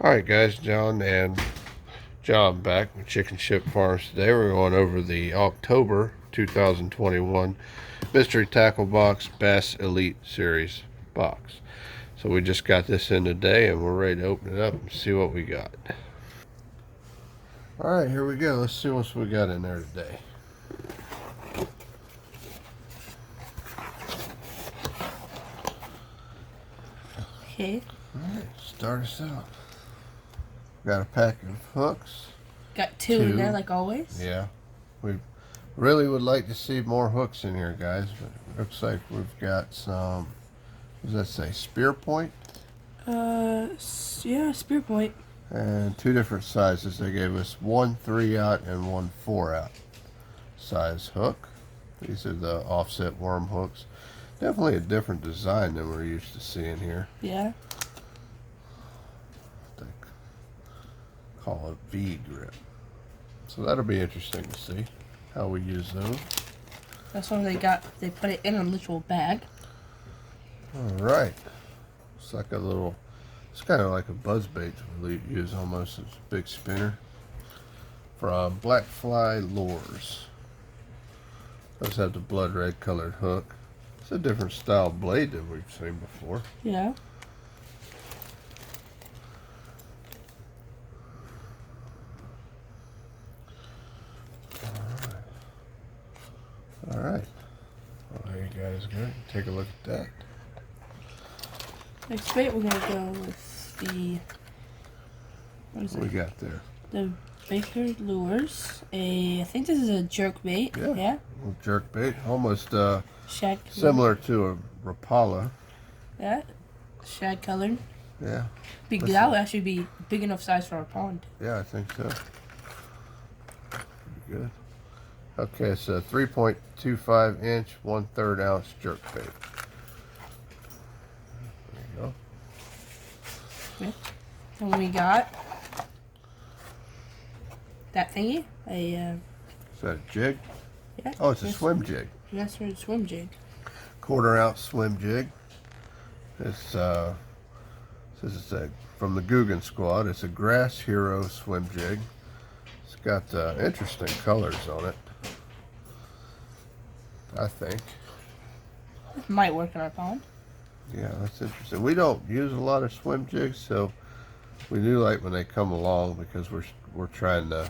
Alright guys, John back with Chicken Ship Farms. Today we're going over the October 2021 Mystery Tackle Box Bass Elite Series box. So we just got this in today and we're ready to open it up and see what we got. Alright, here we go. Let's see what we got in there today. Okay. Alright, start us out. Got a pack of hooks. Got two in there like always. Yeah. We really would like to see more hooks in here, guys. But it looks like we've got some, what does that say, spear point? Yeah, spear point. And two different sizes. They gave us one 3/0 and one 4/0 size hook. These are the offset worm hooks. Definitely a different design than we're used to seeing here. Yeah. They call it V grip. So that'll be interesting to see how we use those. That's why they put it in a literal bag. Alright. It's like a little, it's kind of like a buzz bait we use almost as a big spinner. From Blackfly Lures. Those have the blood red colored hook. It's a different style blade than we've seen before. Yeah. Alright. Well, there you guys go. Take a look at that. Next bait, we're gonna go with the, what is it? What we got there? The Baker Lures. I think this is a jerk bait. Yeah. Yeah. Little jerk bait. Almost Shad. similar to a Rapala. Yeah. Shad colored. Yeah. That would actually be big enough size for our pond. Yeah, I think so. Pretty good. Okay, it's a 3.25 inch, 1/3 ounce jerk bait. There you go. Okay. And we got that thingy. Is that a jig? Yeah. Oh, it's a swim jig. That's for a swim jig. 1/4 ounce swim jig. It's this is from the Guggen Squad. It's a Grass Hero swim jig. It's got interesting colors on it, I think. This might work in our pond. Yeah, that's interesting. We don't use a lot of swim jigs, so we do like when they come along because we're trying to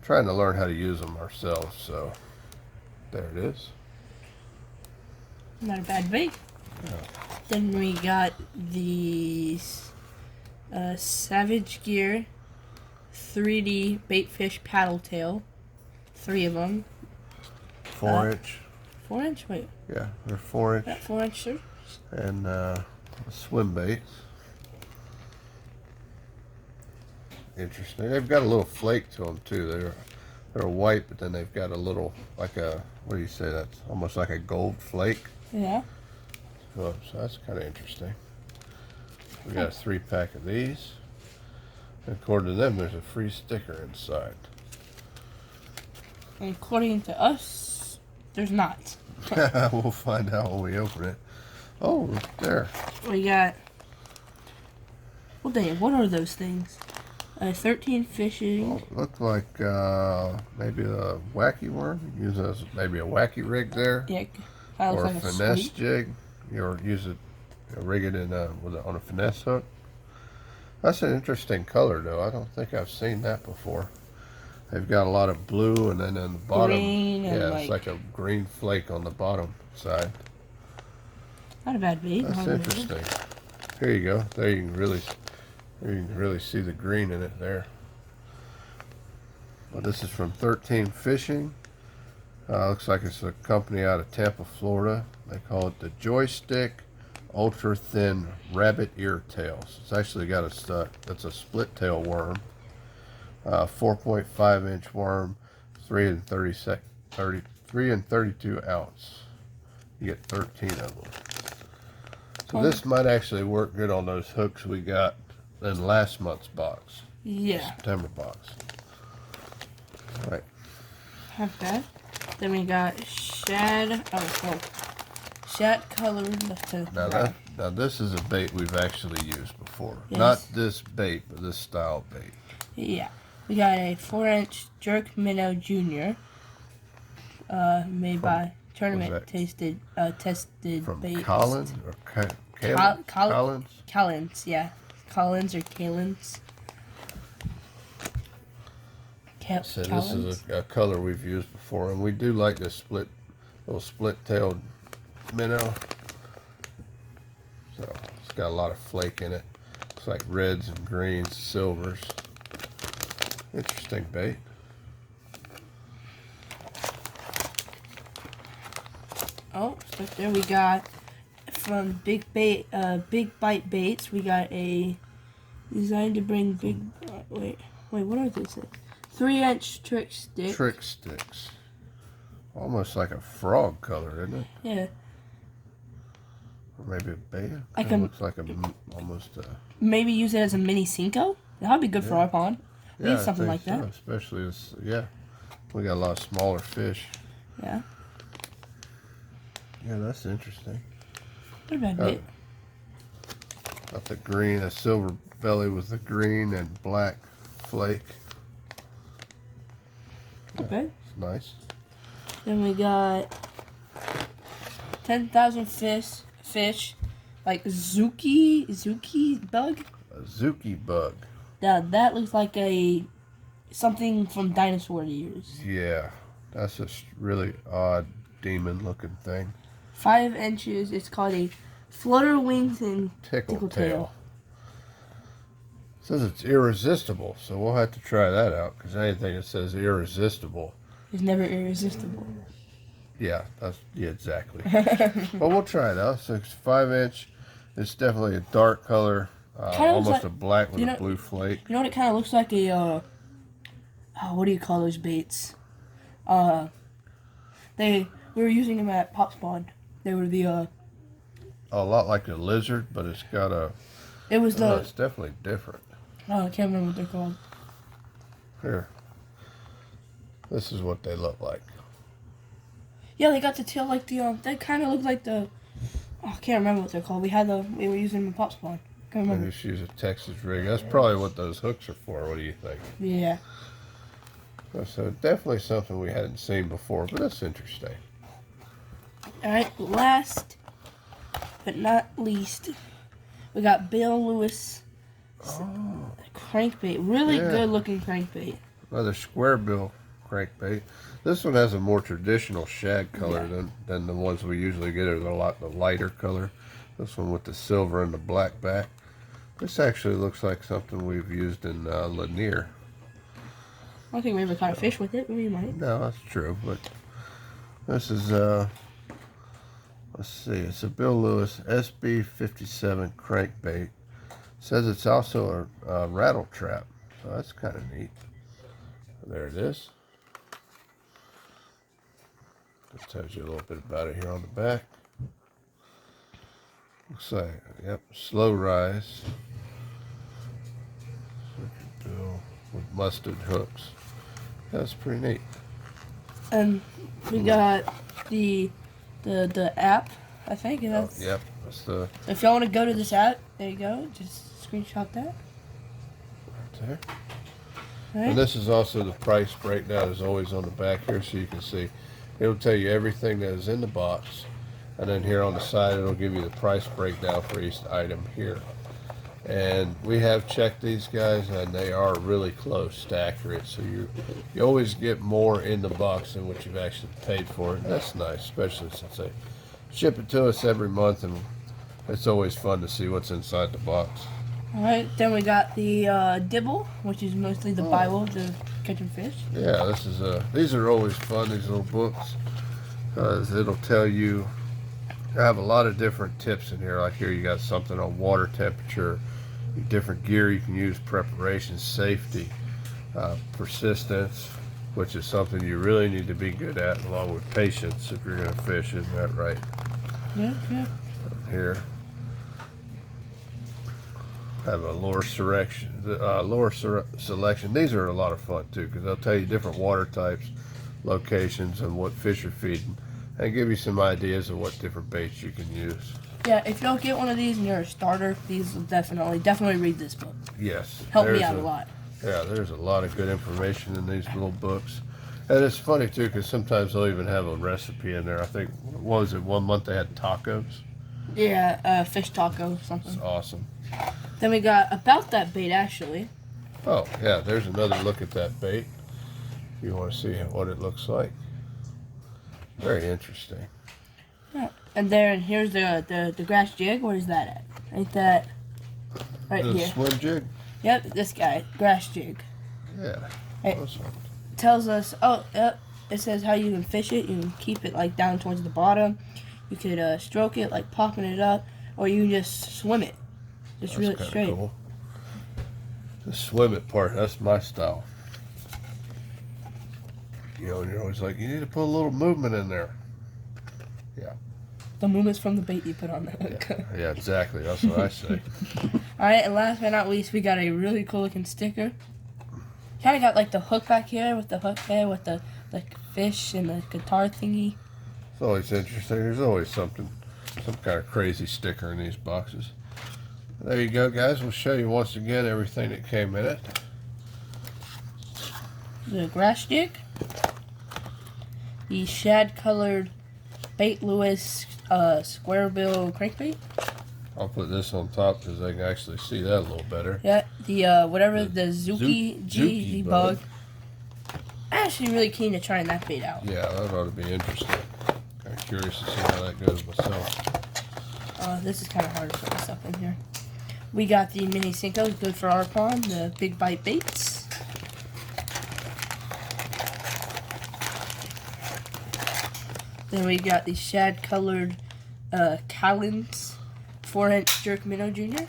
learn how to use them ourselves. So there it is. Not a bad bait. Yeah. Then we got these Savage Gear 3D baitfish paddle tail. 3 of them. 4 inch. 4 inch? Wait. Yeah, they're 4 inch. That 4 inch, sir? And swim baits. Interesting. They've got a little flake to them too. They're white, but then they've got a little, like a, what do you say? That's almost like a gold flake. Yeah. So that's kind of interesting. We got a 3-pack of these. And according to them, there's a free sticker inside. And according to us, there's not. We'll find out when we open it. Oh, there. We got, well, damn, what are those things? 13 fishing. Oh, look like maybe a wacky worm. Use as maybe a wacky rig there. Yeah. Or like a finesse jig. Or use it, rig it in on a finesse hook. That's an interesting color, though. I don't think I've seen that before. They've got a lot of blue, and then on the bottom, green, yeah, it's like a green flake on the bottom side. Not a bad bait. That's interesting. Here you go. There you can really see the green in it there. Well, this is from 13 Fishing. Looks like it's a company out of Tampa, Florida. They call it the Joystick Ultra Thin Rabbit Ear Tails. It's actually got it's a split tail worm. 4.5 inch worm, 3 and 32 ounce. You get 13 of them. So this might actually work good on those hooks we got in last month's box. Yeah. September box. All right. Have that. Then we got shad. Oh, well, shad colored. Now Now this is a bait we've actually used before. Yes. Not this bait, but this style bait. Yeah. We got a 4-inch jerk minnow junior. Made by tournament tested From bait. Collins or Collins? Collins, yeah. Collins or Kalins. So this is a color we've used before, and we do like this little split-tailed minnow. So it's got a lot of flake in it. It's like reds and greens, silvers. Interesting bait. Oh, so there we got from Big Bite Baits. We got a designed to bring big. Wait, what are these? 3-inch trick sticks. Trick sticks. Almost like a frog color, isn't it? Yeah. Or maybe a beta. I It can looks like almost a. maybe use it as a mini Cinco. That would be good for our pond. We need something like that. Especially this, yeah. We got a lot of smaller fish. Yeah. Yeah, that's interesting. What about it? Got the green, a silver belly with the green and black flake. Okay. It's nice. Then we got 10,000 fish, like Zuki bug. A Zuki bug. Now that looks like something from dinosaur years. Yeah, that's a really odd demon-looking thing. 5 inches. It's called a flutter wings and Tickle tail. It says it's irresistible, so we'll have to try that out, because anything that says irresistible is never irresistible. Yeah, exactly. Well, we'll try it out. So it's 5-inch. It's definitely a dark color, almost like, a black with a blue flake. You know what it kind of looks like? What do you call those baits? We were using them at Pop's Pond. They were a lot like a lizard, but it's got a. It's definitely different. Oh, I can't remember what they're called. Here. This is what they look like. Yeah, they got the tail like they kind of look like the. Oh, I can't remember what they're called. We were using them in Pop's Pond. Can't remember. Maybe just use a Texas rig. That's probably what those hooks are for. What do you think? Yeah. So definitely something we hadn't seen before, but that's interesting. All right, last but not least, we got Bill Lewis crankbait. Really good looking crankbait. Another square bill crankbait. This one has a more traditional shag color than the ones we usually get. Are a lot the lighter color. This one with the silver and the black back. This actually looks like something we've used in Lanier. I don't think we ever caught a fish with it. We might. No, that's true. But this is let's see. It's a Bill Lewis SB57 crankbait. Says it's also a rattle trap, so that's kind of neat. There it is. Just tells you a little bit about it here on the back. Looks like, yep, slow rise. Bill with mustard hooks. That's pretty neat. And we got the app, I think. Yep, that's the. If y'all want to go to this app, there you go. Just screenshot that. Right there. Right. And this is also the price breakdown is always on the back here, so you can see. It'll tell you everything that is in the box, and then here on the side it'll give you the price breakdown for each item here. And we have checked these guys, and they are really close to accurate. So you always get more in the box than what you've actually paid for. And that's nice, especially since they ship it to us every month, and it's always fun to see what's inside the box. All right, then we got the dibble, which is mostly the Bible to catching fish. Yeah, this is these are always fun. These little books, because it'll tell you. I have a lot of different tips in here. Like here, you got something on water temperature, different gear you can use, preparation, safety, persistence, which is something you really need to be good at, along with patience if you're going to fish. Isn't that right? Yeah. Here, have a lure selection. These are a lot of fun too, because they'll tell you different water types, locations, and what fish are feeding. and give you some ideas of what different baits you can use. Yeah, if you don't get one of these and you're a starter, these will definitely read this book. Yes. Help me out a lot. Yeah, there's a lot of good information in these little books. And it's funny too, because sometimes they'll even have a recipe in there. I think, what was it, one month they had tacos? Yeah, fish taco something. It's awesome. Then we got about that bait actually. Oh, yeah, there's another look at that bait. If you want to see what it looks like. Very interesting. Yeah. And then here's the grass jig. Where is that at? Ain't that right The here? swim jig? Yep, this guy, grass jig. Yeah. It tells us, yep, it says how you can fish it. You can keep it like down towards the bottom. You could stroke it like popping it up, or you can just swim it. Just reel it straight. Cool. The swim it part, that's my style. You know, and you're always like, you need to put a little movement in there. Yeah. The movement's from the bait you put on the hook. Yeah, exactly. That's what I say. Alright, and last but not least, we got a really cool looking sticker. Kind of got like the hook back here with the hook there with the like fish and the guitar thingy. It's always interesting. There's always some kind of crazy sticker in these boxes. There you go, guys. We'll show you once again everything that came in it. The grass jig. The shad colored Bait Lewis square bill crankbait. I'll put this on top because I can actually see that a little better. Yeah, the whatever the Zuki G bug. I'm actually really keen to trying that bait out. Yeah, that ought to be interesting. Kind of curious to see how that goes myself. This is kind of hard to put this up in here. We got the mini Cinco, good for our pond, the big bite baits. Then we got the shad colored Callens 4-inch jerk minnow junior.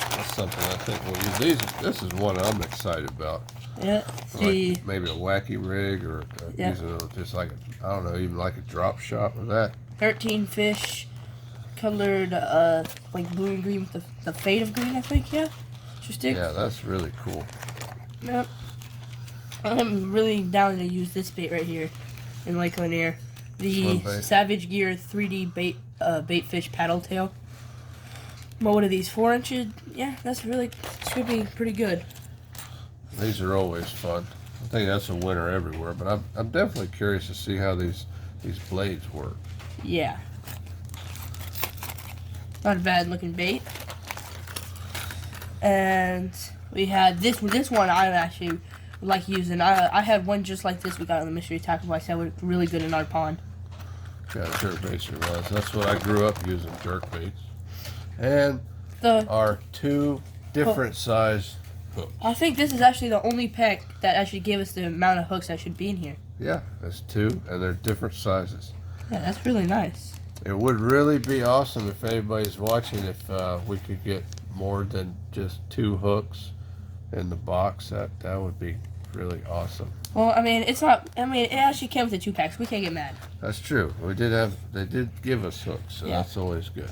That's something I think we'll use. This is one I'm excited about. Yeah, Like maybe a wacky rig or using it just like I don't know, even like a drop shot with that. 13 fish colored like blue and green with the fade of green, I think. Yeah, interesting. Yeah, that's really cool. Yep. I'm really down to use this bait right here in Lake Lanier. The Savage Gear 3D bait fish paddle tail. What are these, 4 inches? Yeah, that's really should be pretty good. These are always fun. I think that's a winner everywhere, but I'm definitely curious to see how these blades work. Yeah. Not a bad looking bait. And we had this one I actually like using. I had one just like this we got on the mystery tackle. I said was really good in our pond. Yeah, jerk baits was. That's what I grew up using, jerk baits. And our 2 different size hooks. I think this is actually the only pack that actually gave us the amount of hooks that should be in here. Yeah, there's 2, and they're different sizes. Yeah, that's really nice. It would really be awesome if anybody's watching if we could get more than just 2 hooks in the box. That would be really awesome. Well, I mean, it's not. I mean, it actually came with the 2 packs. We can't get mad. That's true. They did give us hooks, so that's always good.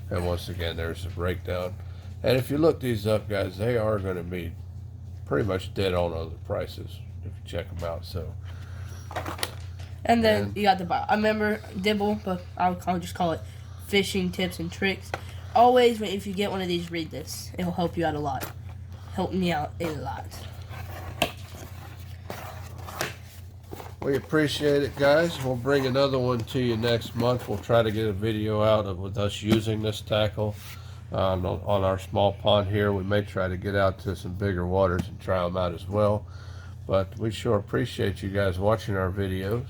And once again, there's a breakdown. And if you look these up, guys, they are going to be pretty much dead on other prices if you check them out. So. And then you got I remember Dibble, but I'll just call it fishing tips and tricks. Always, if you get one of these, read this. It'll help you out a lot. Help me out a lot. We appreciate it, guys. We'll bring another one to you next month. We'll try to get a video out with us using this tackle on our small pond here. We may try to get out to some bigger waters and try them out as well. But we sure appreciate you guys watching our videos.